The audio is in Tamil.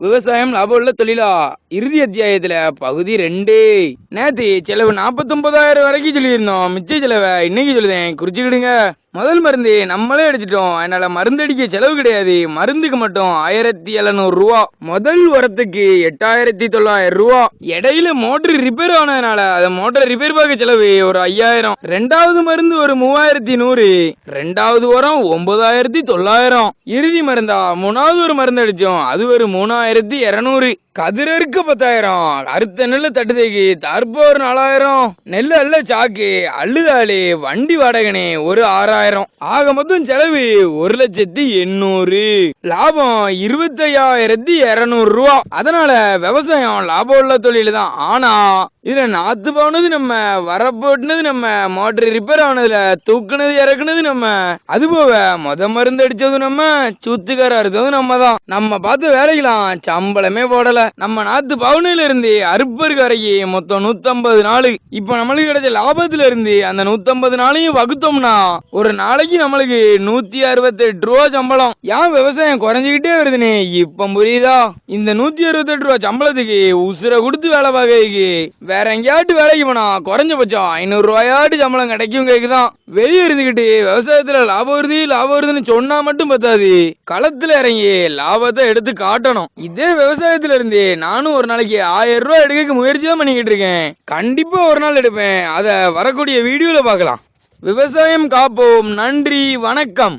விவசாயம் லாபம் உள்ள தொழிலா? இறுதி அத்தியாயத்துல பகுதி 2. நேத்து செலவு 49,000 வரைக்கும் சொல்லியிருந்தோம். மிச்ச செலவை இன்னைக்கு சொல்லுதேன், குறிச்சுக்கிடுங்க. முதல் மருந்து நம்மளே அடிச்சிட்டோம். அதனால மருந்து அடிக்க செலவு கிடையாது. மருந்துக்கு மட்டும் 1700 ரூபா. முதல் உரத்துக்கு 8900 ரூபா. இடையில மோட்டர் ரிப்பேர் ஆனதுனால அதை மோட்டர் ரிப்பேர் பார்க்க செலவு ஒரு 5000. ரெண்டாவது மருந்து ஒரு 3100. ரெண்டாவது உரம் 9900. இறுதி மருந்தா மூணாவது ஒரு மருந்து அடிச்சோம், அது ஒரு 3200. கதிரறுக்க 10,000. அறுத்த நெல்ல தட்டுதைக்கு தற்ப ஒரு 4000. நெல் அல்ல சாக்கு அள்ளுதாளு வண்டி வாடகனே ஒரு 6000. ஆக மொத்தம் செலவு 1,800,000. லாபம் 25,200 ரூபா. அதனால விவசாயம் லாபம் உள்ள தொழில் தான். ஆனா இதுல நாத்து போனது நம்ம, வரப்போட்டுனது நம்ம, மோட்டர் ரிப்பேர் ஆனதுல தூக்குனது இறக்குனது நம்ம, அது போக மருந்து அடிச்சது நம்ம, சூத்துக்கார அறுத்தது நம்ம தான். நம்ம பார்த்த வேலைக்கெல்லாம் சம்பளமே போடல. நம்ம நாத்து பவுனில இருந்து அறுப்பருக்கு வரைக்கும் மொத்தம் 150 நாள். இப்ப நம்மளுக்கு கிடைச்ச லாபத்துல இருந்து அந்த 150 நாளையும் வகுத்தோம்னா ஒரு நாளைக்கு நம்மளுக்கு 168 ரூபா சம்பளம். ஏன் விவசாயம் குறைஞ்சுக்கிட்டே வருதுன்னு இப்ப புரியுதா? இந்த 168 ரூபா சம்பளத்துக்கு உசுர கொடுத்து வேலை பார்க்க வேற எங்கேயாட்டு வேலைக்கு போனா குறைஞ்சபட்சம் 500 ரூபாயாட்டு சம்பளம் கிடைக்கும் கேக்குதான். வெளியே இருந்துகிட்டு விவசாயத்துல லாபம் வருதுன்னு சொன்னா மட்டும் பத்தாது, களத்துல இறங்கி லாபத்தை எடுத்து காட்டணும். இதே விவசாயத்துல இருந்து நானும் ஒரு நாளைக்கு 1000 ரூபாய் எடுக்க முயற்சி தான் பண்ணிக்கிட்டு இருக்கேன். கண்டிப்பா ஒரு நாள் எடுப்பேன். அத வரக்கூடிய வீடியோல பார்க்கலாம். விவசாயம் காப்போம். நன்றி, வணக்கம்.